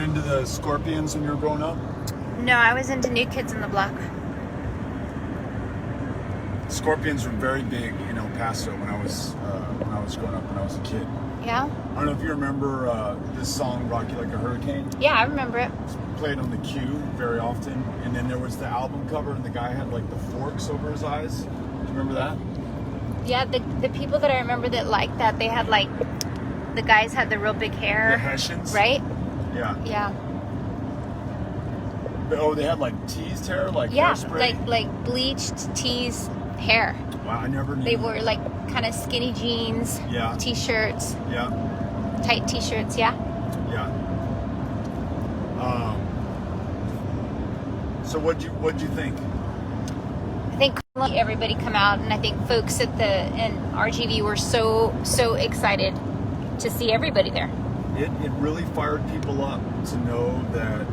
into the Scorpions when you were growing up? No, I was into New Kids on the Block. Scorpions were very big in El Paso when I was growing up, when I was a kid. Yeah? I don't know if you remember this song, Rock You Like a Hurricane. Yeah, I remember it. It's played on the Q very often. And then there was the album cover and the guy had like the forks over his eyes. Do you remember that? Yeah, the people that I remember that liked that, they had like, the guys had the real big hair. The Hessians? Right? Yeah. Yeah. Oh, they had like teased hair, like Yeah, hairspray? like bleached teased hair. Wow, I never knew. They wore like kind of skinny jeans, Yeah. T-shirts, Yeah, tight T-shirts, yeah. yeah. So what'd you think? I think everybody come out, and I think folks at in RGV were so excited to see everybody there. It really fired people up to know that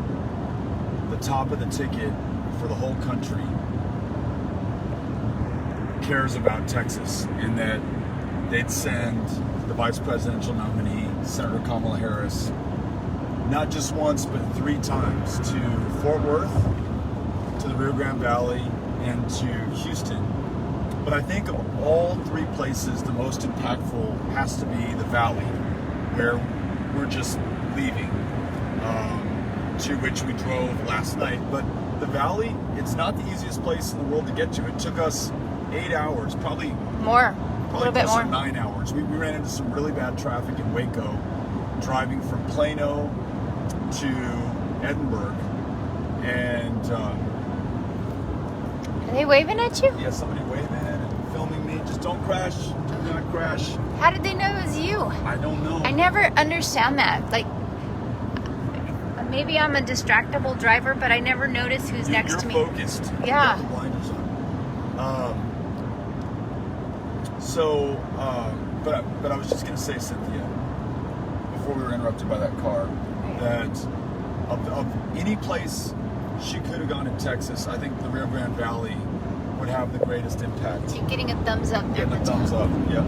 the top of the ticket for the whole country cares about Texas, and that they'd send the vice presidential nominee, Senator Kamala Harris, not just once but 3 times to Fort Worth, to the Rio Grande Valley, and to Houston. But I think of all 3 places, the most impactful has to be the Valley, where we're just leaving, to which we drove last night. But the Valley, it's not the easiest place in the world to get to. It took us 8 hours, probably a little bit more. 9 hours. We ran into some really bad traffic in Waco, driving from Plano to Edinburgh, and Are they waving at you? yeah, somebody waving and filming me. Just don't crash. Do not crash. How did they know it was you? I don't know. I never understand that. Like, maybe I'm a distractible driver, but I never notice who's next to me. You're focused. Yeah. You got the blinders on. But I was just going to say, Cynthia, before we were interrupted by that car, that of any place she could have gone in Texas, I think the Rio Grande Valley would have the greatest impact. You're getting a thumbs up there. Getting a thumbs up, yeah.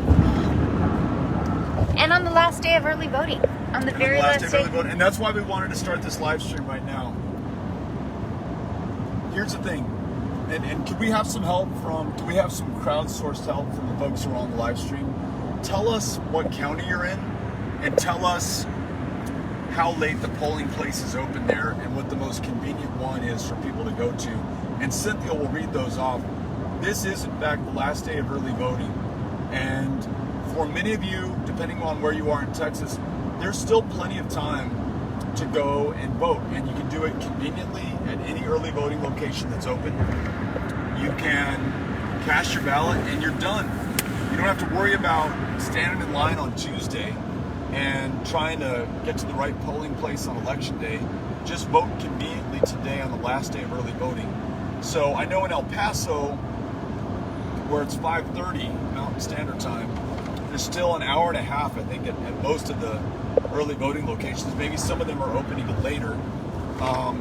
And on the last day of early voting. On the very last day of early voting. And that's why we wanted to start this live stream right now. Here's the thing. And could we have some crowdsourced help from the folks who are on the live stream? Tell us what county you're in, and tell us how late the polling place is open there and what the most convenient one is for people to go to. And Cynthia will read those off. This is, in fact, the last day of early voting. And for many of you, depending on where you are in Texas, there's still plenty of time to go and vote. And you can do it conveniently at any early voting location that's open. You can cast your ballot and you're done. You don't have to worry about standing in line on Tuesday and trying to get to the right polling place on election day. Just vote conveniently today on the last day of early voting. So I know in El Paso, where it's 5:30 Mountain Standard Time, there's still an hour and a half, I think, at most of the early voting locations. Maybe some of them are open even later.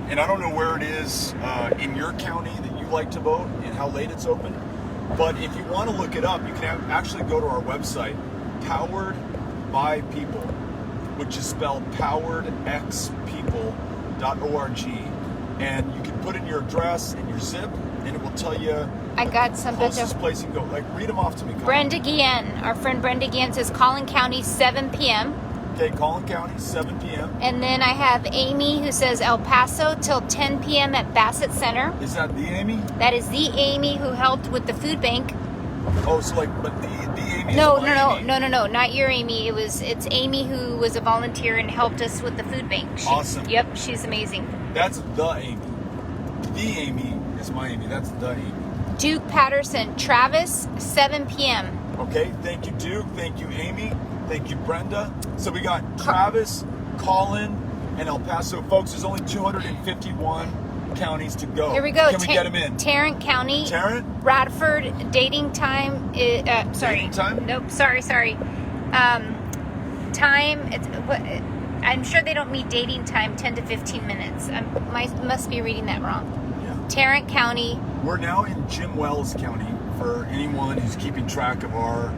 And I don't know where it is in your county that you like to vote and how late it's open. But if you want to look it up, you can actually go to our website, Powered by People, which is spelled poweredxpeople.org, and you can put in your address and your zip, and it will tell you I got some closest place you can go. Like, read them off to me. Brenda Guillen, our friend Brenda Guillen says Collin County 7 p.m. Okay, Collin County 7 p.m. And then I have Amy who says El Paso till 10 p.m. at Bassett Center. Is that the Amy? That is the Amy who helped with the food bank. Oh, so like, but the Amy. No, is Amy. no, not your Amy. It's Amy who was a volunteer and helped us with the food bank. Awesome. Yep, she's amazing. That's the Amy. The Amy is my Amy. That's the Amy. Duke Patterson, Travis, 7 p.m. Okay, thank you, Duke. Thank you, Amy. Thank you, Brenda. So we got Travis, Collin, and El Paso. Folks, there's only 251 counties to go. Here we go. Can we get them in? Tarrant County. Tarrant? Radford, dating time. Sorry. Dating time? Nope, sorry. Time, I'm sure they don't meet dating time 10 to 15 minutes. I must be reading that wrong. Yeah. Tarrant County. We're now in Jim Wells County for anyone who's keeping track of our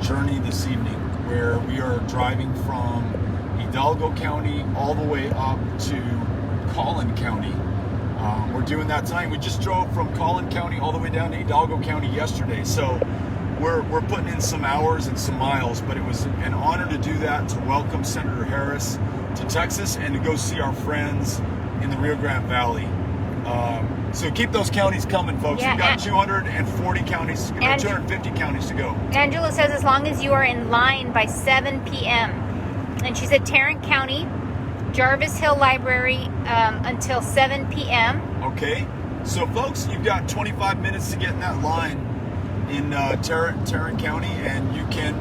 journey this evening, where we are driving from Hidalgo County all the way up to Collin County. We're doing that tonight. We just drove from Collin County all the way down to Hidalgo County yesterday. So we're putting in some hours and some miles, but it was an honor to do that, to welcome Senator Harris to Texas and to go see our friends in the Rio Grande Valley. So keep those counties coming, folks. Yeah, We've got 240 counties, we've got 250 counties to go. Angela says as long as you are in line by 7 p.m. And she said Tarrant County, Jarvis Hill Library until 7 p.m. Okay, so folks, you've got 25 minutes to get in that line in Tarrant County, and you can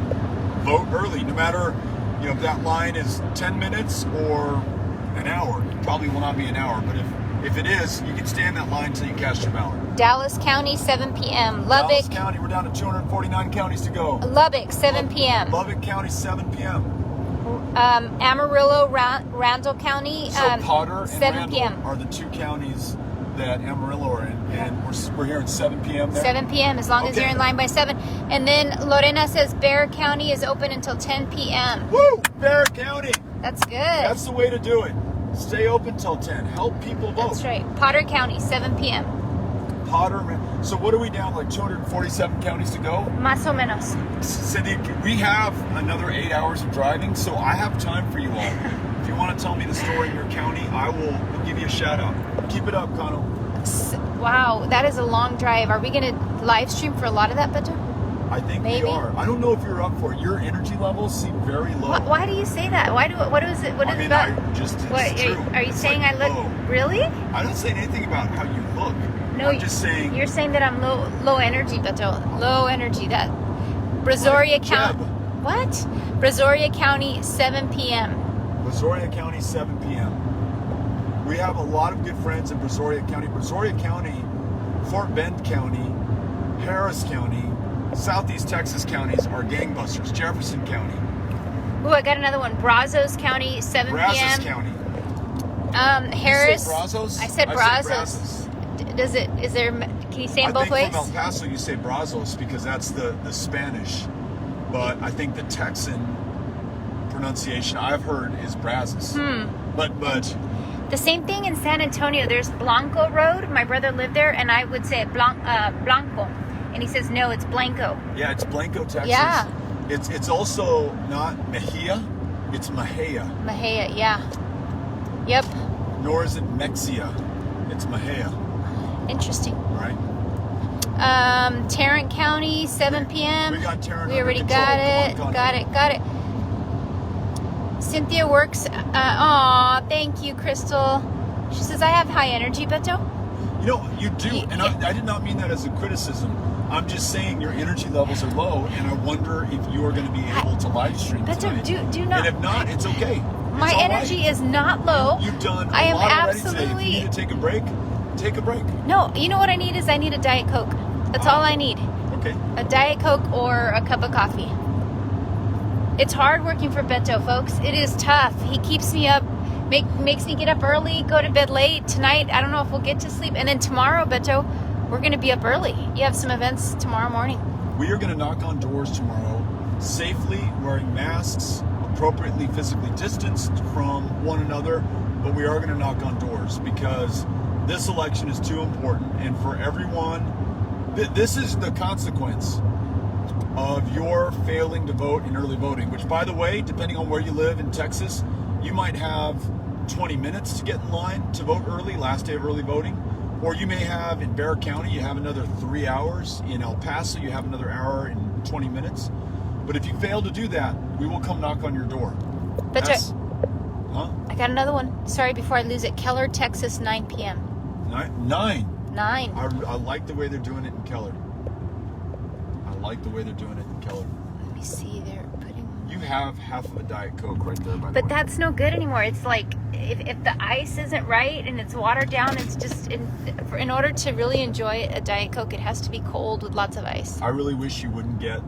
vote early. No matter, if that line is 10 minutes or an hour. It probably will not be an hour, but if it is, you can stay in that line until you cast your ballot. Dallas County, 7 p.m. Lubbock Dallas County, we're down to 249 counties to go. Lubbock, 7 p.m. Lubbock County, 7 p.m. Amarillo, Randall County, So Potter and 7 Randall p.m. are the two counties that Amarillo are in, and we're hearing 7 p.m. there. 7 p.m. as long as you're in line by 7. And then Lorena says Bear County is open until 10 p.m. Woo! Bear County. That's good. That's the way to do it. Stay open till 10. Help people vote. That's right. Potter County, 7 p.m. Potter. So what are we down, like 247 counties to go? Más o menos. Cindy, we have another 8 hours of driving, so I have time for you all. If you want to tell me the story in your county, we'll give you a shout out. Keep it up, Connell. Wow, that is a long drive. Are we going to live stream for a lot of that, Beto? I think Maybe. we are. I don't know if you're up for it. Your energy levels seem very low. Why do you say that? What is it? What is it about? It's What, true. are you It's saying like I look low. Really? I'm not saying anything about how you look. No, I'm just saying. You're saying that I'm low energy, Beto. Low energy. That Brazoria County. Jeb. What? Brazoria County, 7 p.m. Brazoria County, 7 p.m. We have a lot of good friends in Brazoria County. Brazoria County, Fort Bend County, Harris County, Southeast Texas counties are gangbusters. Jefferson County. Ooh, I got another one. Brazos County, 7 Brazos p.m. County. Harris. You say Brazos? I said Brazos. Does it? Is there? Can you say it both ways? I think from El Paso you say Brazos because that's the Spanish, but I think the Texan pronunciation I've heard is Brazos. But the same thing in San Antonio. There's Blanco Road. My brother lived there, and I would say Blanco, and he says no, it's Blanco. Yeah, it's Blanco, Texas. Yeah. It's also not Mejia, it's Mejia. Mejia, yeah. Yep. Nor is it Mexia, it's Mejia. Interesting. Right. Tarrant County, 7 p.m. We got Tarrant. We already control. got it. Come on, Got it. Cynthia works. Aw, thank you, Crystal. She says I have high energy, Beto. You do, and I did not mean that as a criticism. I'm just saying your energy levels are low, and I wonder if you are going to be able to live stream Beto, tonight. do not. And if not, it's okay. My It's all energy right. is not low. You've done a I am lot already absolutely. today. If you need to take a break, take a break. No, you know what I need is I need a Diet Coke. That's all I need. Okay. A Diet Coke or a cup of coffee. It's hard working for Beto, folks. It is tough. He keeps me up, makes me get up early, go to bed late. Tonight, I don't know if we'll get to sleep. And then tomorrow, Beto, we're going to be up early. You have some events tomorrow morning. We are going to knock on doors tomorrow, safely wearing masks, appropriately physically distanced from one another, but we are going to knock on doors because this election is too important. And for everyone, this is the consequence of your failing to vote in early voting, which, by the way, depending on where you live in Texas, you might have 20 minutes to get in line to vote early, last day of early voting. Or you may have in Bear County, you have another 3 hours. In El Paso, you have another hour and 20 minutes. But if you fail to do that, we will come knock on your door. But I got another one. Sorry, before I lose it. Keller, Texas, 9 p.m. 9. 9. I like the way they're doing it in Keller. Let me see. They're putting. You have half of a Diet Coke right there, by the way. But that's no good anymore. It's like if the ice isn't right and it's watered down, it's just in order to really enjoy a Diet Coke, it has to be cold with lots of ice. I really wish you wouldn't get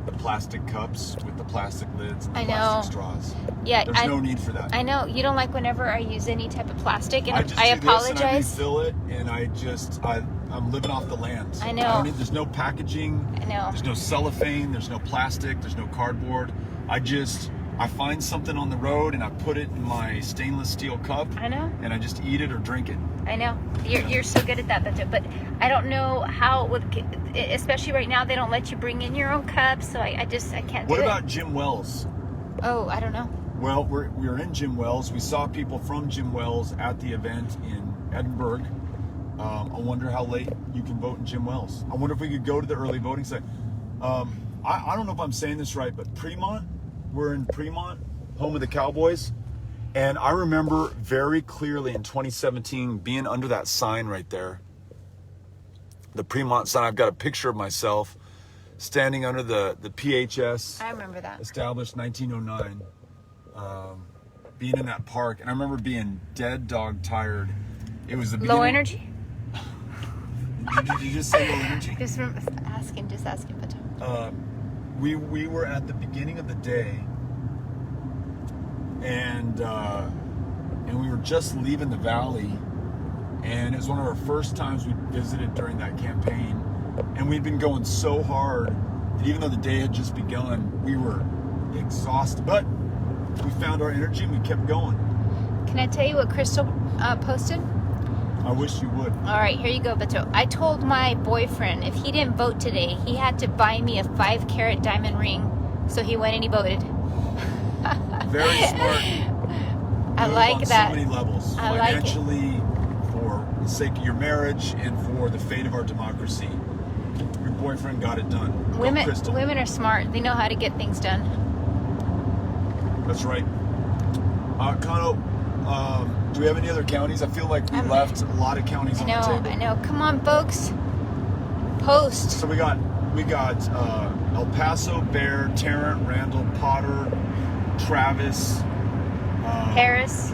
the plastic cups with the plastic lids and the plastic straws. Yeah, there's no need for that. I know you don't like whenever I use any type of plastic, and I apologize. This and I refill it, and I'm living off the land. I know. There's no packaging. I know. There's no cellophane. There's no plastic. There's no cardboard. I I find something on the road and I put it in my stainless steel cup. I know. And I just eat it or drink it. I know. You're so good at that, but I don't know how, especially right now, they don't let you bring in your own cups, so I can't do it. What about Jim Wells? Oh, I don't know. Well, we're in Jim Wells. We saw people from Jim Wells at the event in Edinburgh. I wonder how late you can vote in Jim Wells. I wonder if we could go to the early voting site. I don't know if I'm saying this right, but Fremont, we're in Fremont, home of the Cowboys. And I remember very clearly in 2017 being under that sign right there. The Fremont sign. I've got a picture of myself standing under the PHS. I remember that. Established 1909. Being in that park. And I remember being dead dog tired. It was the beginning. Low energy? Did you just say low energy? Just asking. But we were at the beginning of the day, and we were just leaving the valley, and it was one of our first times we visited during that campaign, and we'd been going so hard that even though the day had just begun, we were exhausted, but we found our energy and we kept going. Can I tell you what Crystal posted? I wish you would. All right, here you go, Beto. I told my boyfriend if he didn't vote today, he had to buy me a 5-carat diamond ring. So he went and he voted. Very smart. I Move like on that. So many levels. I like it. Financially, for the sake of your marriage, and for the fate of our democracy. Your boyfriend got it done. Go, Crystal. Women are smart. They know how to get things done. That's right. Kano, do we have any other counties? I feel like we left a lot of counties on the table. I know. Come on, folks. Post. So we got El Paso, Bear, Tarrant, Randall, Potter, Travis, Harris.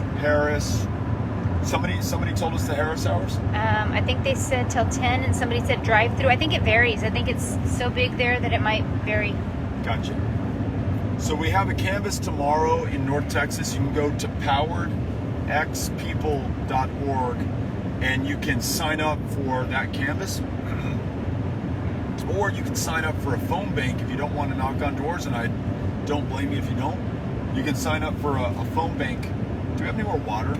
Somebody told us the Harris hours. I think they said till 10, and somebody said drive-through. I think it varies. I think it's so big there that it might vary. Gotcha. So we have a canvas tomorrow in North Texas. You can go to poweredxpeople.org and you can sign up for that canvas. Or you can sign up for a phone bank if you don't want to knock on doors, and I don't blame you if you don't. You can sign up for a phone bank. Do we have any more water?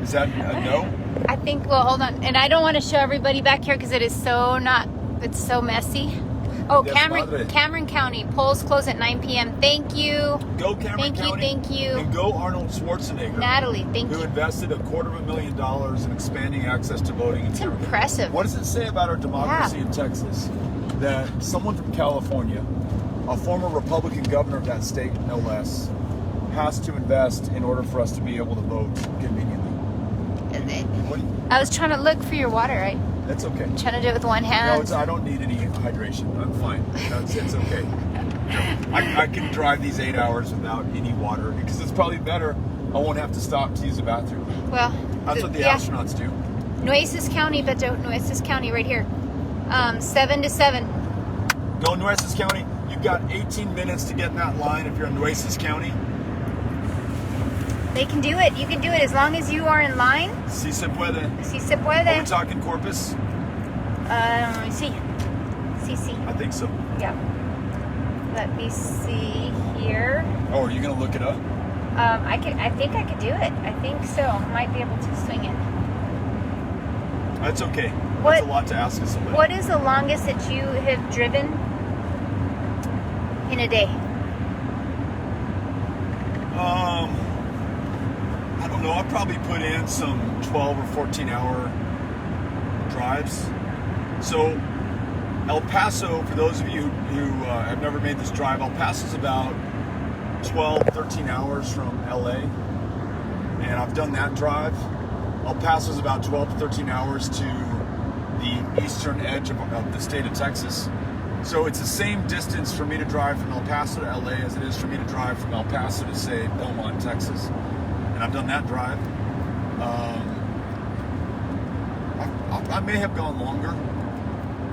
Is that a no? I think, well, hold on. And I don't want to show everybody back here because it's so messy. Oh, Cameron County. Polls close at 9 p.m. Thank you. Go Cameron County. Thank you. And go Arnold Schwarzenegger. Natalie, thank you. Who invested $250,000 in expanding access to voting. It's impressive. What does it say about our democracy in Texas that someone from California, a former Republican governor of that state, no less, has to invest in order for us to be able to vote conveniently? I was trying to look for your water, right? That's okay. I'm trying to do it with one hand. No, I don't need any hydration. I'm fine. It's okay. I can drive these 8 hours without any water because it's probably better. I won't have to stop to use the bathroom. Well, that's what the astronauts do. Nueces County, Beto. Nueces County, right here. 7 to 7. Go Nueces County. You've got 18 minutes to get in that line if you're in Nueces County. They can do it. You can do it as long as you are in line. Si se puede. Si se puede. Are we talking Corpus? Let me see. Si. I think so. Yeah. Let me see here. Oh, are you going to look it up? I think I could do it. I think so. I might be able to swing it. That's okay. That's a lot to ask of somebody. What is the longest that you have driven in a day? I don't know. I'll probably put in some 12 or 14 hour drives. So El Paso, for those of you who have never made this drive, El Paso's about 12, 13 hours from LA. And I've done that drive. El Paso's about 12 to 13 hours to the eastern edge of the state of Texas. So it's the same distance for me to drive from El Paso to LA as it is for me to drive from El Paso to, say, Beaumont, Texas. And I've done that drive. I may have gone longer.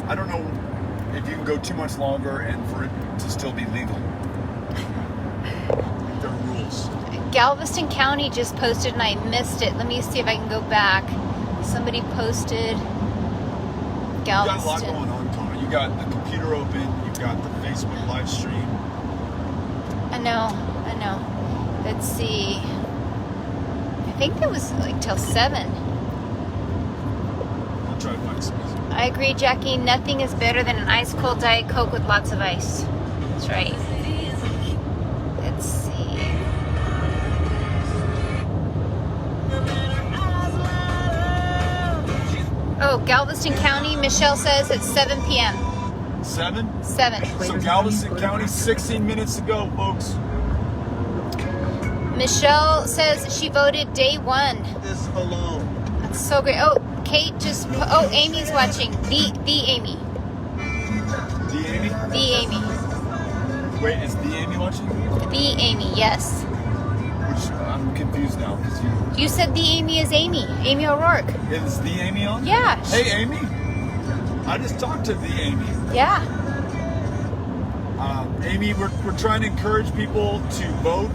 I don't know if you can go too much longer and for it to still be legal. There are rules. Galveston County just posted and I missed it. Let me see if I can go back. Somebody posted Galveston. You got a lot going on, Connor. You got the computer open. You've got the Facebook live stream. know. Let's see. I think that was like till 7. I'll try to find some. I agree, Jackie. Nothing is better than an ice cold Diet Coke with lots of ice. That's right. Let's see. Oh, Galveston County, Michelle says it's 7 p.m. 7? 7. So Galveston County, 16 minutes to go, folks. Michelle says she voted day 1. This alone. That's so great. Oh, Kate just... Oh, Amy's watching. The Amy. The Amy? The Amy. Wait, is the Amy watching? The Amy, yes. Which, I'm confused now. Because You said the Amy is Amy. Amy O'Rourke. is the Amy on? Yeah. Hey, Amy. I just talked to the Amy. Yeah. Amy, we're trying to encourage people to vote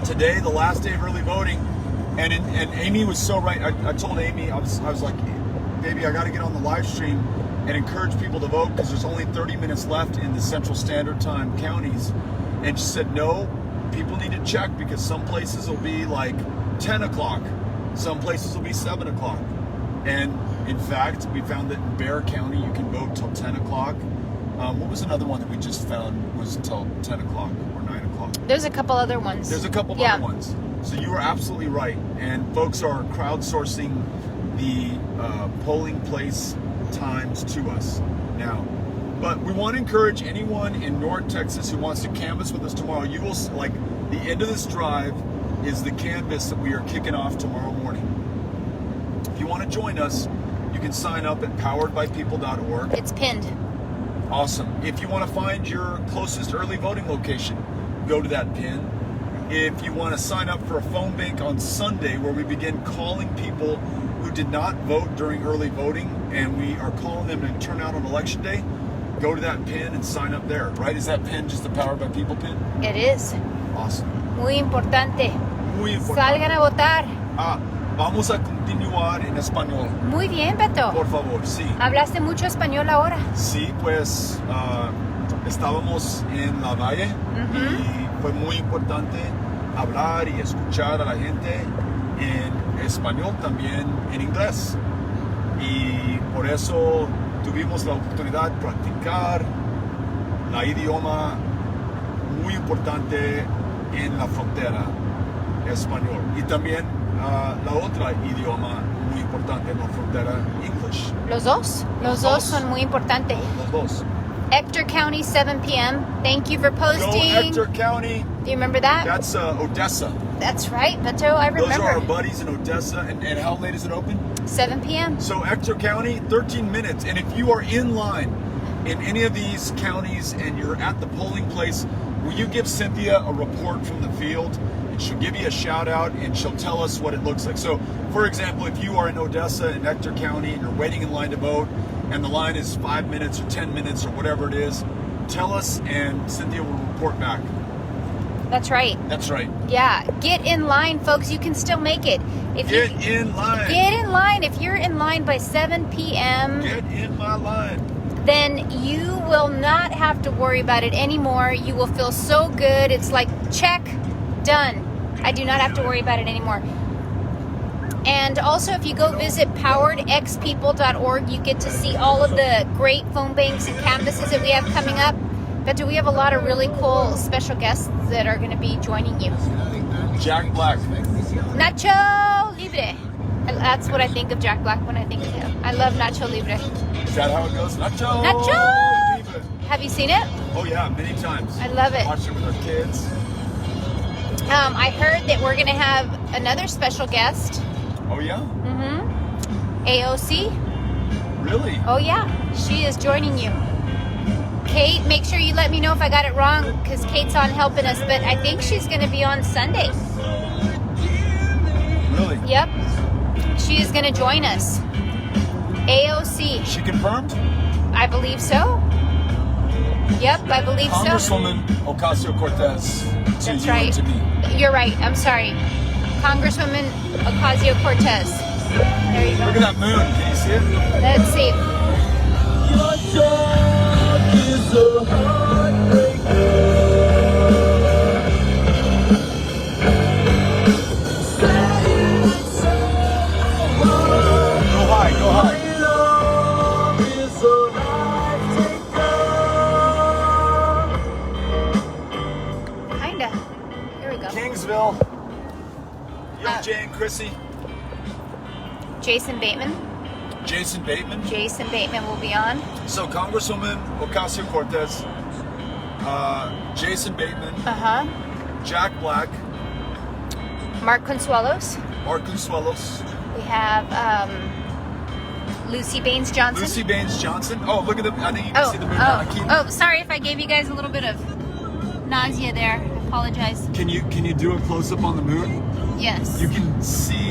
today, the last day of early voting. And Amy was so right. I told Amy, I was like, baby, I got to get on the live stream and encourage people to vote because there's only 30 minutes left in the Central Standard Time counties. And she said, no, people need to check because some places will be like 10 o'clock. Some places will be 7 o'clock. And in fact, we found that in Bexar County, you can vote till 10 o'clock. What was another one that we just found was till 10 o'clock or 9 o'clock? There's a couple other ones. There's a couple of other ones. So you are absolutely right. And folks are crowdsourcing the polling place times to us now. But we want to encourage anyone in North Texas who wants to canvass with us tomorrow. You will, like, the end of this drive is the canvass that we are kicking off tomorrow morning. If you want to join us, you can sign up at poweredbypeople.org. It's pinned. Awesome. If you want to find your closest early voting location, go to that pin. If you want to sign up for a phone bank on Sunday where we begin calling people who did not vote during early voting and we are calling them to turn out on election day, go to that pin and sign up there, right? Is that pin just the Powered by People pin? It is. Awesome. Muy importante. Muy importante. Salgan a votar. Vamos a continuar en español. Muy bien, Beto. Por favor, sí. Hablaste mucho español ahora. Sí, pues estábamos en la valle y fue muy importante hablar y escuchar a la gente en español, también en inglés. Y por eso tuvimos la oportunidad de practicar la idioma muy importante en la frontera, español. Y también la otra idioma muy importante en la frontera, English. Los dos. Los dos son muy importantes. Los dos. Ector County, 7 p.m. Thank you for posting. Go Ector County. Do you remember that? That's Odessa. That's right, Beto. I remember. Those are our buddies in Odessa. And how late is it open? 7 p.m. So Ector County, 13 minutes. And if you are in line in any of these counties and you're at the polling place, will you give Cynthia a report from the field? And she'll give you a shout out and she'll tell us what it looks like. So, for example, if you are in Odessa in Ector County and you're waiting in line to vote and the line is 5 minutes or 10 minutes or whatever it is, tell us and Cynthia will report back. That's right. That's right. Yeah. Get in line, folks. You can still make it. Get in line. Get in line. If you're in line by 7 p.m. Get in my line. Then you will not have to worry about it anymore. You will feel so good. It's like, check, done. I do not have to worry about it anymore. And also, if you go visit poweredxpeople.org, you get to see all of the great phone banks and canvases that we have coming up. But we have a lot of really cool special guests that are going to be joining you. Jack Black. Nacho Libre. That's what I think of Jack Black when I think of him. I love Nacho Libre. Is that how it goes? Nacho! Nacho! Have you seen it? Oh yeah, many times. I love it. Watched it with our kids. I heard that we're going to have another special guest. Oh yeah? Mm-hmm. AOC. Really? Oh yeah, she is joining you. Kate, make sure you let me know if I got it wrong because Kate's on helping us, but I think she's going to be on Sunday. Really? Yep. She is going to join us. AOC. She confirmed? I believe so. Yep, I believe Congresswoman Ocasio-Cortez. To That's you right. and to me. You're right. I'm sorry. Congresswoman Ocasio-Cortez. There you go. Look at that moon. Can you see it? Let's see. Your talk is a heartbreaker. Jesse? Jason Bateman. Jason Bateman. Jason Bateman will be on. So Congresswoman Ocasio-Cortez, Jason Bateman, Jack Black, Mark Consuelos. Mark Consuelos. We have Lucy Baines Johnson. Lucy Baines Johnson. Oh, look at the. I think you can see the moon now. Sorry if I gave you guys a little bit of nausea there. I apologize. Can you do a close up on the moon? Yes. You can see.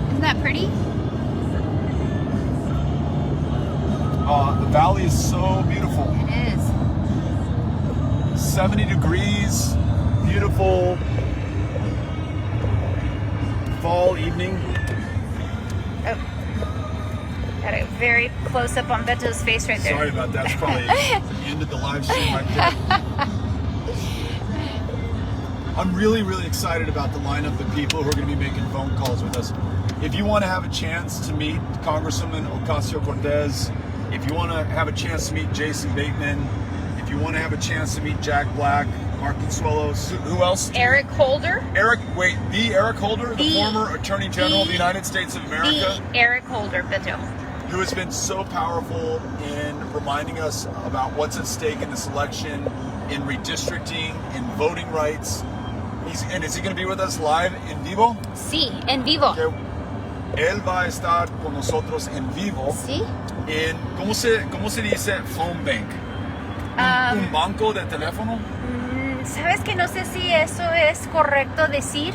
Isn't that pretty? The valley is so beautiful. It is. 70 degrees, beautiful fall evening. Oh. Got a very close up on Beto's face right there. Sorry about that. It's probably the end of the live stream right there. I'm really, really excited about the lineup of people who are going to be making phone calls with us. If you want to have a chance to meet Congresswoman Ocasio-Cortez, if you want to have a chance to meet Jason Bateman, if you want to have a chance to meet Jack Black, Mark Consuelos, who else? Eric Holder. The Eric Holder, the former Attorney General of the United States of America. The Eric Holder, Beto. Who has been so powerful in reminding us about what's at stake in this election, in redistricting, in voting rights. And is he going to be with us live en vivo? Sí, en vivo. Okay. Él va a estar con nosotros en vivo. Sí. En, ¿cómo se dice phone bank? ¿Un banco de teléfono? Sabes que no sé si eso es correcto decir,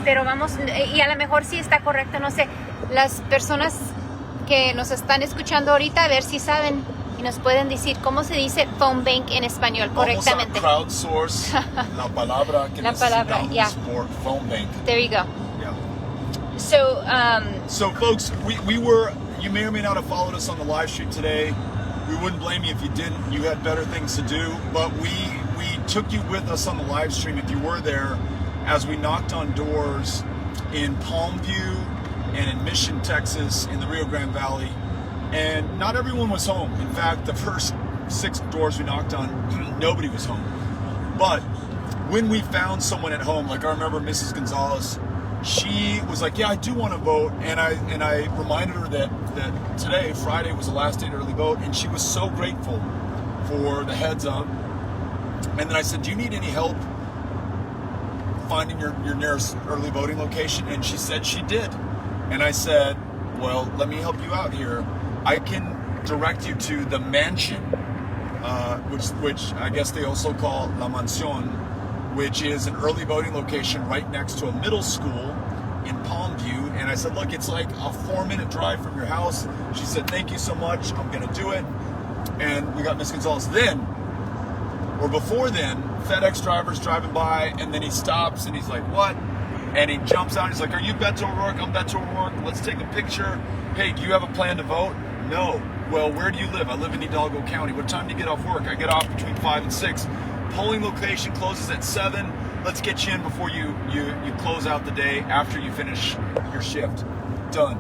pero vamos, y a lo mejor sí está correcto, no sé. Las personas que nos están escuchando ahorita, a ver si saben y nos pueden decir cómo se dice phone bank en español correctamente. Vamos a crowdsource la palabra que necesitamos por phone bank. There you go. Yeah. So, folks, we were, you may or may not have followed us on the live stream today. We wouldn't blame you if you didn't. You had better things to do. But we took you with us on the live stream, if you were there, as we knocked on doors in Palmview and in Mission, Texas, in the Rio Grande Valley. And not everyone was home. In fact, the first 6 doors we knocked on, nobody was home. But when we found someone at home, like I remember Mrs. Gonzalez, she was like, yeah, I do want to vote. And I reminded her that today, Friday, was the last day to early vote. And she was so grateful for the heads up. And then I said, do you need any help finding your nearest early voting location? And she said she did. And I said, well, let me help you out here. I can direct you to the mansion, which I guess they also call La Mansión, which is an early voting location right next to a middle school in Palmview. And I said, look, it's like a 4-minute drive from your house. She said, thank you so much. I'm going to do it. And we got Miss Gonzalez. Then, or before then, FedEx driver's driving by, and then he stops and he's like, what? And he jumps out. He's like, are you Beto O'Rourke? I'm Beto O'Rourke. Let's take a picture. Hey, do you have a plan to vote? No. Well, where do you live? I live in Hidalgo County. What time do you get off work? I get off between 5 and 6. Polling location closes at 7. Let's get you in before you close out the day after you finish your shift. Done.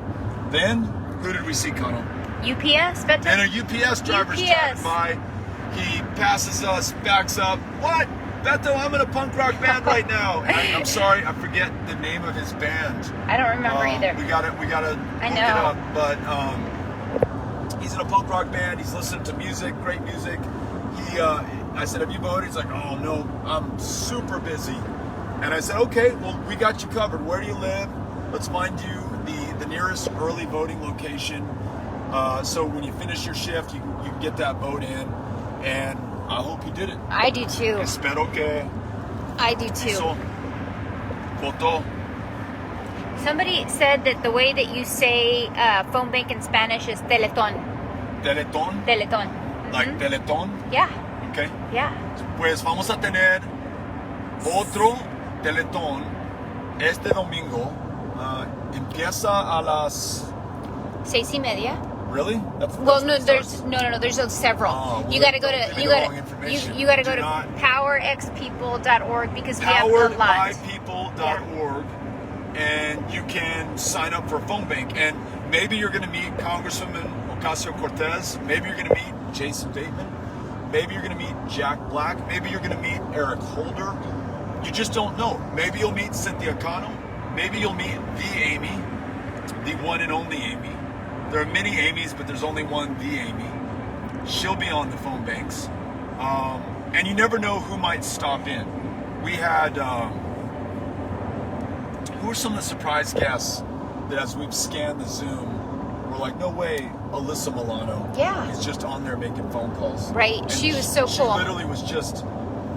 Then, who did we see, Connell? UPS, Beto? And a UPS driver's driving by. He passes us, backs up. What? Beto, I'm in a punk rock band right now. I'm sorry, I forget the name of his band. I don't remember either. We gotta I know. look it up. But he's in a punk rock band. He's listening to music, great music. I said, have you voted? He's like, oh no, I'm super busy. And I said, okay, well, we got you covered. Where do you live? Let's find you the nearest early voting location. So when you finish your shift, you can get that vote in. And I hope you did it. I do too. Espero que I do too. eso votó. Somebody said that the way that you say phone bank in Spanish is teletón. Teletón? Teletón. Like Teletón? Yeah. Okay. Yeah. Pues vamos a tener otro Teletón este domingo. Empieza a las... 6:30. Really? That's Well, no, there's several. Oh, well, you got to go don't to give me you the got wrong information. you got to go Do to not- powerxpeople.org because we have a lot. poweredbypeople.org, and you can sign up for a phone bank. And maybe you're going to meet Congresswoman Ocasio-Cortez. Maybe you're going to meet Jason Bateman. Maybe you're going to meet Jack Black. Maybe you're going to meet Eric Holder. you just don't know. Maybe you'll meet Cynthia Cano. Maybe you'll meet the Amy, the one and only Amy. There are many Amy's, but there's only one, the Amy. She'll be on the phone banks. And you never know who might stop in. We had, who are some of the surprise guests that as we've scanned the Zoom, we're like, no way, Alyssa Milano is just on there making phone calls. Right, And she was so cool. She literally was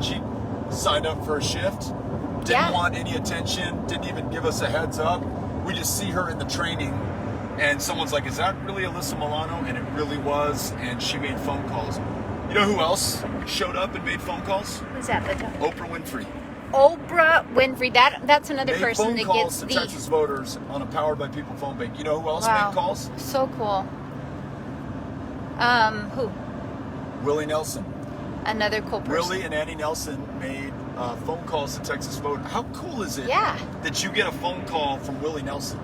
she signed up for a shift, didn't want any attention, didn't even give us a heads up. We just see her in the training, and someone's like, is that really Alyssa Milano? And it really was, and she made phone calls. You know who else showed up and made phone calls? Who's that? Oprah Winfrey. Oprah Winfrey. That's another made person phone that calls gets to the Texas voters on a Powered by People phone bank. You know who else made calls? So cool. Who? Willie Nelson. Another cool person. Willie and Annie Nelson made phone calls to Texas voters. How cool is it that you get a phone call from Willie Nelson?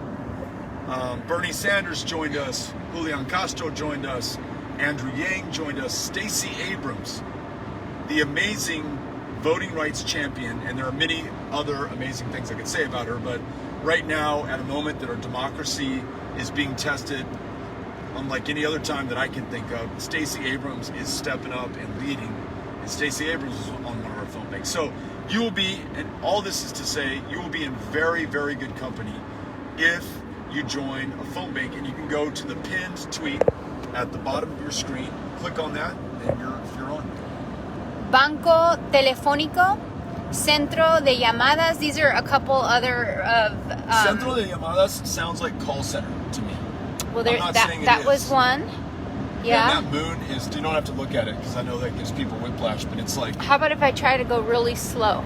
Bernie Sanders joined us. Julian Castro joined us. Andrew Yang joined us. Stacey Abrams, the amazing voting rights champion, and there are many other amazing things I could say about her, but right now, at a moment that our democracy is being tested unlike any other time that I can think of, Stacey Abrams is stepping up and leading, and Stacey Abrams is on one of our phone banks. So you will be, and all this is to say, you will be in very, very good company if you join a phone bank, and you can go to the pinned tweet at the bottom of your screen, click on that, and you're on. Banco Telefónico, Centro de Llamadas. These are a couple other of. Centro de Llamadas sounds like call center to me. Well, that was one. Yeah. And that moon is. You don't have to look at it because I know that gives people whiplash, but it's like. How about if I try to go really slow?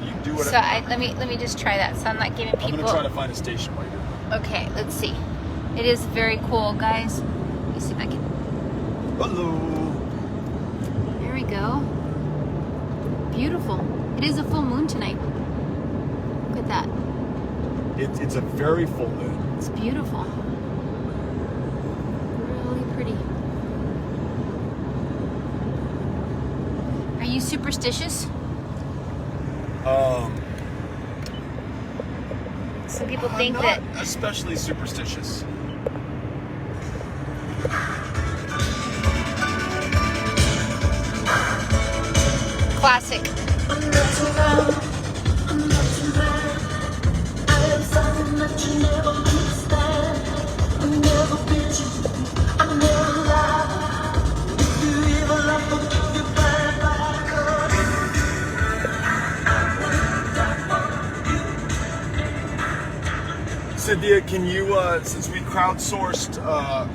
You do whatever. So let me just try that. So I'm not giving people. I'm gonna try to find a station while you do it. Okay, let's see. It is very cool, guys. Let me see if I can. Hello. There we go. Beautiful. It is a full moon tonight. Look at that. It's a very full moon. It's beautiful. Really pretty. Are you superstitious? Some people think I'm that. not especially superstitious. Classic. Cynthia, can you, since we crowdsourced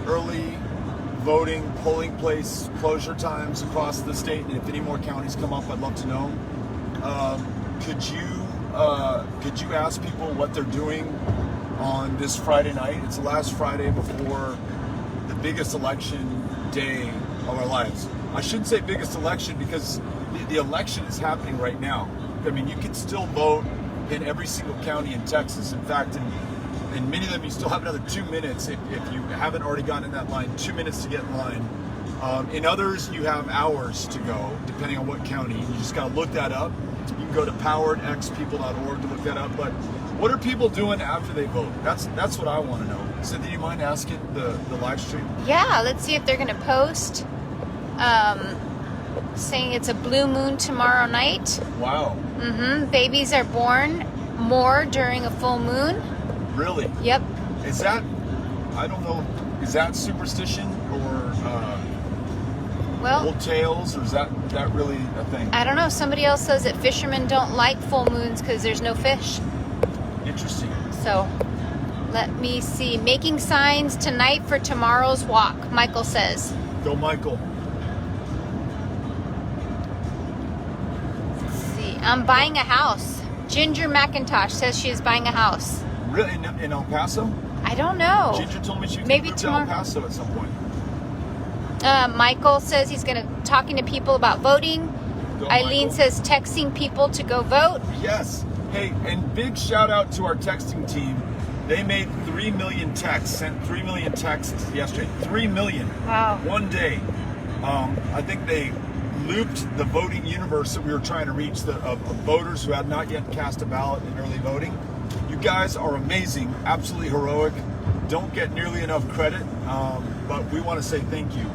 early voting, polling place closure times across the state, and if any more counties come up, I'd love to know. Could you ask people what they're doing on this Friday night? It's the last Friday before the biggest election day of our lives. I shouldn't say biggest election because the election is happening right now. I mean, you can still vote in every single county in Texas. In fact, in many of them, you still have another 2 minutes if you haven't already gotten in that line, 2 minutes to get in line. In others, you have hours to go, depending on what county. You just got to look that up. You can go to poweredxpeople.org to look that up. But what are people doing after they vote? That's what I want to know. So do you mind asking the live stream? Yeah, let's see if they're going to post saying it's a blue moon tomorrow night. Wow. Babies are born more during a full moon. Really? Yep. Is that, I don't know, is that superstition or old tales, or is that really a thing? I don't know. Somebody else says that fishermen don't like full moons because there's no fish. Interesting. So, let me see. Making signs tonight for tomorrow's walk, Michael says. Go, Michael. Let's see. I'm buying a house. Ginger McIntosh says she is buying a house. Really? In El Paso? I don't know. Ginger told me she was Maybe going to El Paso at some point. Michael says he's going to talking to people about voting. Go, Eileen Michael. says texting people to go vote. Yes. Hey, and big shout out to our texting team. They made 3 million texts, sent 3 million texts yesterday. 3 million. Wow. One day. I think they looped the voting universe that we were trying to reach, of voters who had not yet cast a ballot in early voting. You guys are amazing, absolutely heroic. Don't get nearly enough credit, but we want to say thank you.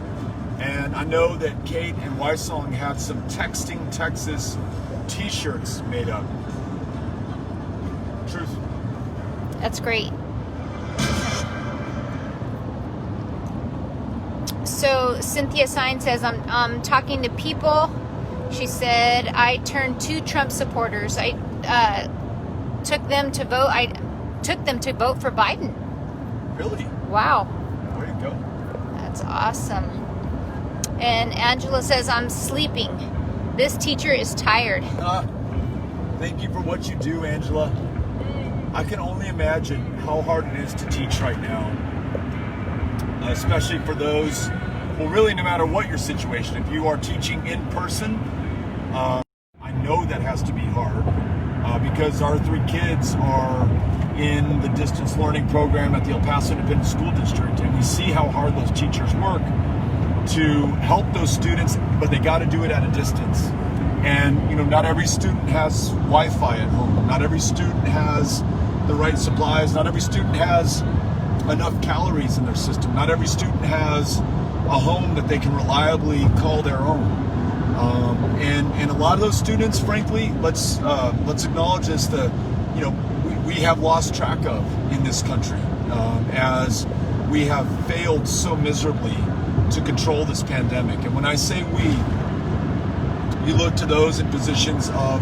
And I know that Kate and Wysong have some Texting Texas t-shirts made up. Truth. That's great. So Cynthia Sign says, I'm talking to people. She said, I turned 2 Trump supporters. I took them to vote. I took them to vote for Biden. Really? Wow. Way to go. That's awesome. And Angela says, I'm sleeping. This teacher is tired. Thank you for what you do, Angela. I can only imagine how hard it is to teach right now, especially for those, well, really no matter what your situation. If you are teaching in person, I know that has to be hard because our 3 kids are in the distance learning program at the El Paso Independent School District, and we see how hard those teachers work to help those students, but they got to do it at a distance. And, you know, not every student has Wi-Fi at home. Not every student has the right supplies. Not every student has enough calories in their system. Not every student has a home that they can reliably call their own. And a lot of those students, frankly, let's acknowledge this, we have lost track of in this country as we have failed so miserably to control this pandemic. And when I say we, you look to those in positions of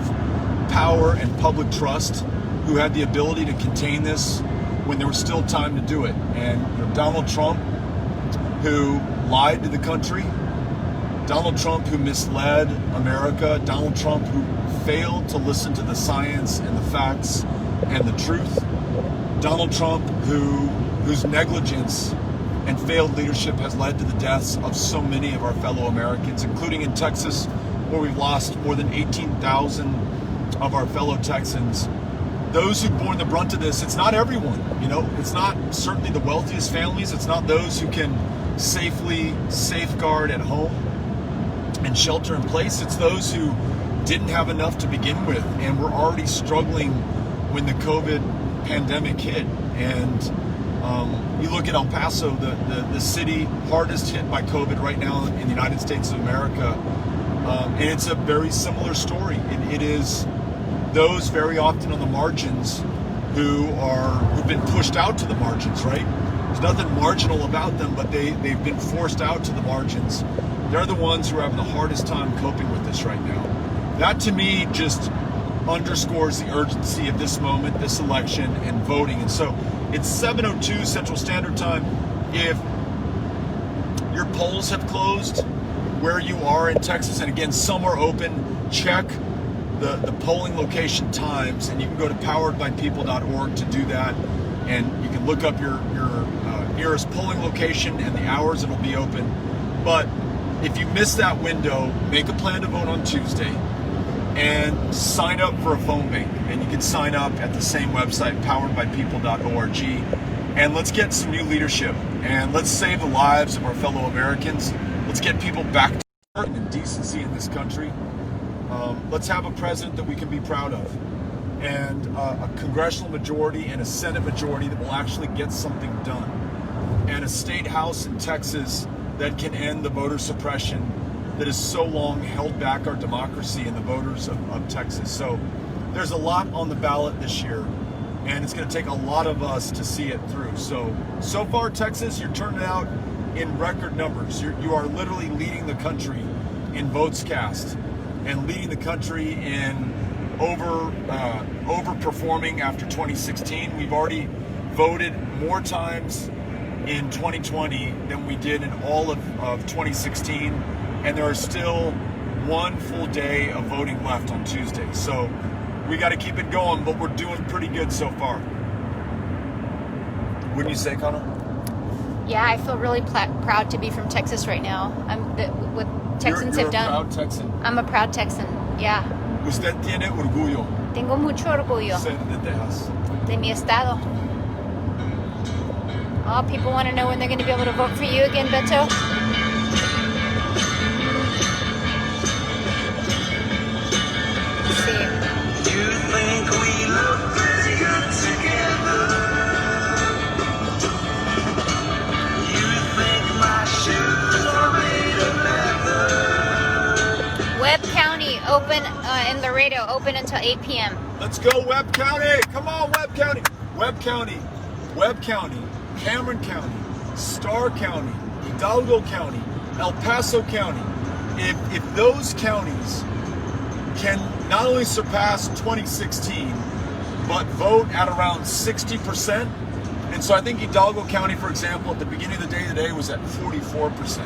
power and public trust who had the ability to contain this when there was still time to do it. And Donald Trump, who lied to the country, Donald Trump, who misled America, Donald Trump, who failed to listen to the science and the facts and the truth, Donald Trump, whose negligence and failed leadership has led to the deaths of so many of our fellow Americans, including in Texas, where we've lost more than 18,000 of our fellow Texans. Those who've borne the brunt of this, it's not everyone, it's not certainly the wealthiest families, it's not those who can safely safeguard at home and shelter in place, it's those who didn't have enough to begin with and were already struggling when the COVID pandemic hit. And you look at El Paso, the city hardest hit by COVID right now in the United States of America, and it's a very similar story. It is those very often on the margins who've been pushed out to the margins, right? There's nothing marginal about them, but they've been forced out to the margins. They're the ones who are having the hardest time coping with this right now. That to me just underscores the urgency of this moment, this election, and voting. And so it's 7:02 Central Standard Time. If your polls have closed where you are in Texas, and again, some are open, check the polling location times, and you can go to poweredbypeople.org to do that, and you can look up your nearest polling location and the hours it'll be open. But if you miss that window, make a plan to vote on Tuesday and sign up for a phone bank. And you can sign up at the same website, poweredbypeople.org. And let's get some new leadership, and let's save the lives of our fellow Americans. Let's get people back to work and decency in this country. Let's have a president that we can be proud of, and a congressional majority and a Senate majority that will actually get something done, and a state house in Texas that can end the voter suppression that has so long held back our democracy and the voters of Texas. So there's a lot on the ballot this year, and it's going to take a lot of us to see it through. So far, Texas, you're turning out in record numbers. You are literally leading the country in votes cast, and leading the country in overperforming after 2016. We've already voted more times in 2020 than we did in all of 2016, and there are still one full day of voting left on Tuesday. So we got to keep it going, but we're doing pretty good so far. Wouldn't you say, Connor? Yeah, I feel really proud to be from Texas right now. What Texans have done. You're a proud Texan. I'm a proud Texan, yeah. Usted tiene orgullo. Tengo mucho orgullo Ser de Texas. de mi estado. Oh, people want to know when they're going to be able to vote for you again, Beto? Sí. You think we look pretty good together. You think my shoes are made of leather. Webb County open in Laredo, open until 8 p.m. Let's go, Webb County. Come on, Webb County. Webb County, Webb County, Cameron County, Starr County, Hidalgo County, El Paso County. If those counties can not only surpass 2016, but vote at around 60%. And so I think Hidalgo County, for example, at the beginning of the day today was at 44%.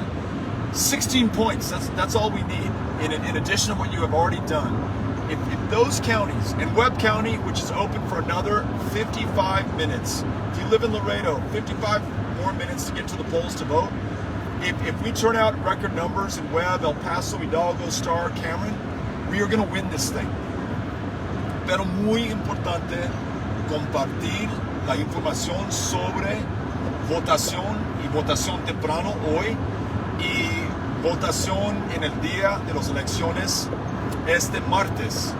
16 points, that's all we need in addition to what you have already done. If those counties, and Webb County, which is open for another 55 minutes, if you live in Laredo, 55 more minutes to get to the polls to vote. If we turn out record numbers in Webb, El Paso, Hidalgo, Starr, Cameron, we are going to win this thing. Pero muy importante compartir la información sobre votación y votación temprano hoy y votación en el día de las elecciones este martes.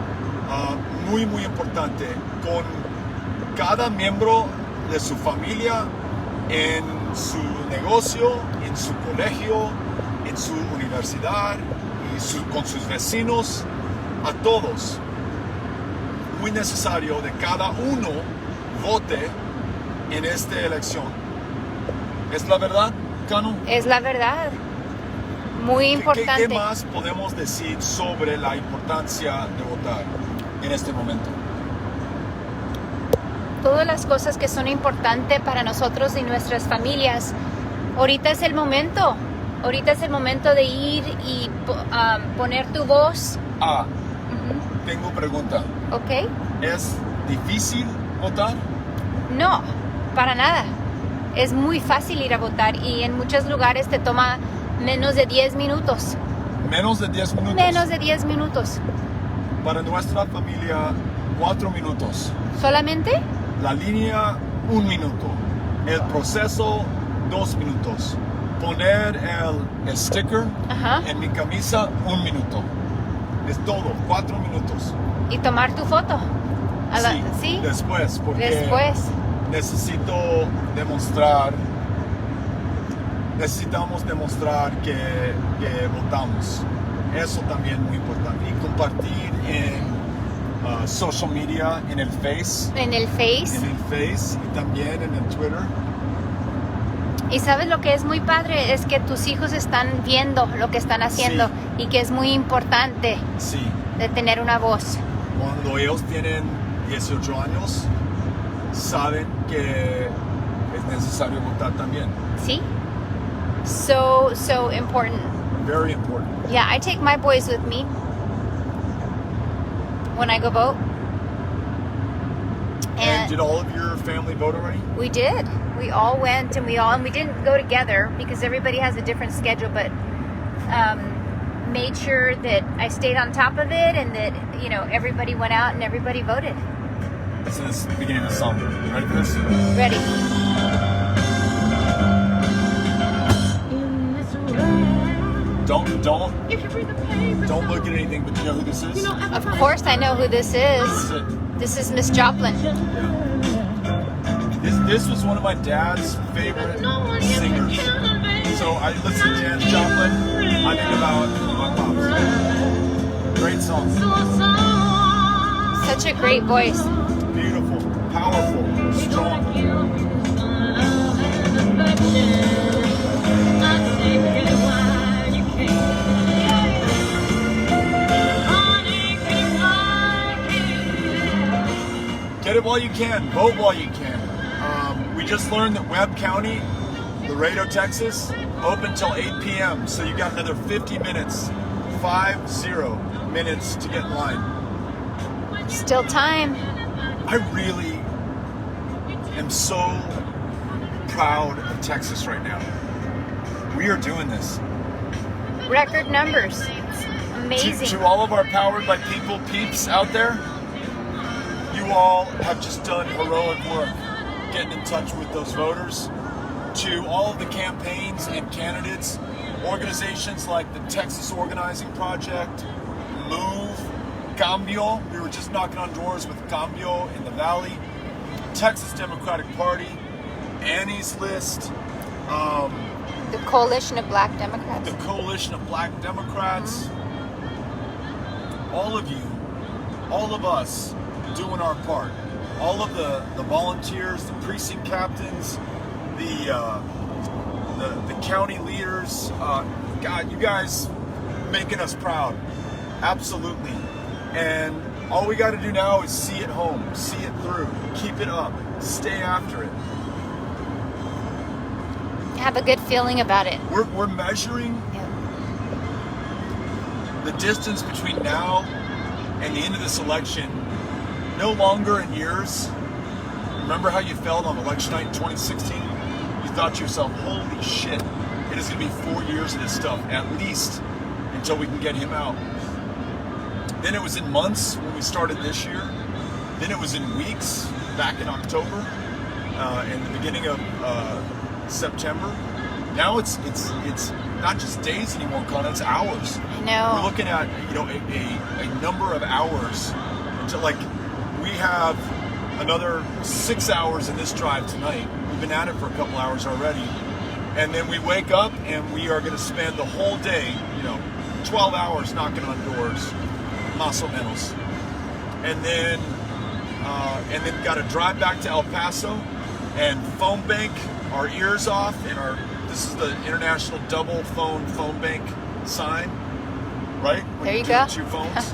Muy importante, con cada miembro de su familia, en su negocio, en su colegio, en su universidad y con sus vecinos, a todos. Muy necesario de cada uno vote en esta elección. ¿Es la verdad, Cano? Es la verdad. Muy importante. ¿Qué más podemos decir sobre la importancia de votar en este momento? Todas las cosas que son importantes para nosotros y nuestras familias. Ahorita es el momento. Ahorita es el momento de ir y poner tu voz. Tengo pregunta. ¿Ok? ¿Es difícil votar? No, para nada. Es muy fácil ir a votar y en muchos lugares te toma menos de 10 minutos. Menos de 10 minutos. Menos de 10 minutos. Para nuestra familia, 4 minutos. ¿Solamente? La línea, 1 minuto. El proceso, 2 minutos. Poner el sticker en mi camisa, 1 minuto. Es todo, 4 minutos. ¿Y tomar tu foto? Sí, después, porque necesitamos demostrar que votamos. Eso también muy importante. Y compartir en social media, en el Face. En el Face. En el Face y también en el Twitter. Y sabes lo que es muy padre, es que tus hijos están viendo lo que están haciendo y que es muy importante de tener una voz. Cuando ellos tienen 18 años, saben que es necesario votar también. Sí. So important. Very important. Yeah, I take my boys with me when I go vote. And did all of your family vote already? We did. We all went, and we didn't go together because everybody has a different schedule, but made sure that I stayed on top of it and that, everybody went out and everybody voted. So this is the beginning of the song. Ready for this? Ready. Don't look at anything, but do you know who this is? Of course I know who this is. This is Miss Joplin. This was one of my dad's favorite singers. So I listen to Janis Joplin, I think about my pops. Great song. Such a great voice. Beautiful, powerful, strong. Get it while you can, vote while you can. We just learned that Webb County, Laredo, Texas, open till 8 p.m. So you got another 50 minutes, 50 minutes to get in line. Still time. I really am so proud of Texas right now. We are doing this. Record numbers. It's amazing. To all of our Powered by People peeps out there, you all have just done heroic work getting in touch with those voters. To all of the campaigns and candidates, organizations like the Texas Organizing Project, MOVE, Cambio. We were just knocking on doors with Cambio in the Valley, Texas Democratic Party, Annie's List, The Coalition of Black Democrats. the Coalition of Black Democrats. All of you, all of us doing our part. All of the volunteers, the precinct captains, the county leaders. God, you guys making us proud. Absolutely. And all we got to do now is see it home, see it through, keep it up, stay after it. Have a good feeling about it. We're measuring the distance between now and the end of this election no longer in years. Remember how you felt on election night in 2016? You thought to yourself, holy shit, it is going to be 4 years of this stuff, at least until we can get him out. Then it was in months when we started this year. Then it was in weeks back in October and the beginning of September. Now it's not just days anymore, Colin, it's hours. I know. We're looking at a number of hours until, like, we have another 6 hours in this drive tonight. We've been at it for a couple hours already. And then we wake up and we are going to spend the whole day, 12 hours knocking on doors, más o menos. And then got to drive back to El Paso and phone bank our ears off. And this is the International Double Phone Bank sign, right? When There you do go. 2 phones.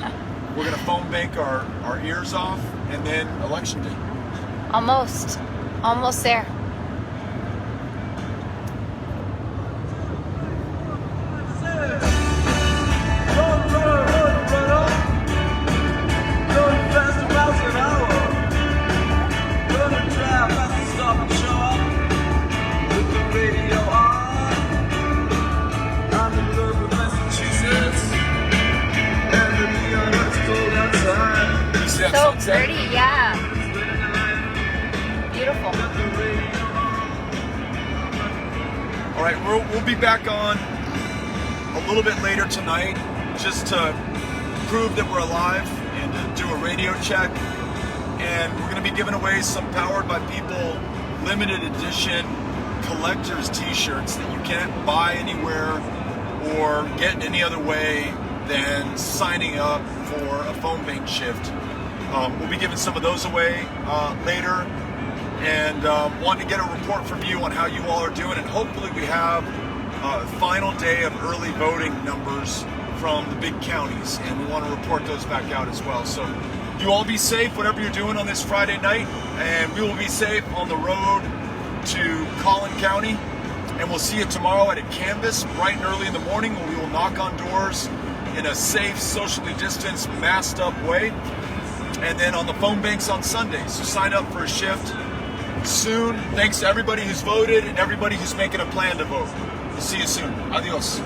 We're going to phone bank our ears off, and then election day. Almost there. So pretty, yeah. Beautiful. All right, we'll be back on a little bit later tonight, just to prove that we're alive and to do a radio check. And we're going to be giving away some Powered by People limited edition collector's t-shirts that you can't buy anywhere or get any other way than signing up for a phone bank shift. We'll be giving some of those away later, and wanting to get a report from you on how you all are doing, and hopefully we have a final day of early voting numbers from the big counties, and we want to report those back out as well. So you all be safe, whatever you're doing on this Friday night, and we will be safe on the road to Collin County, and we'll see you tomorrow at a canvas bright and early in the morning, where we will knock on doors in a safe, socially distanced, masked up way. And then on the phone banks on Sunday. So sign up for a shift soon. Thanks to everybody who's voted and everybody who's making a plan to vote. We'll see you soon. Adios.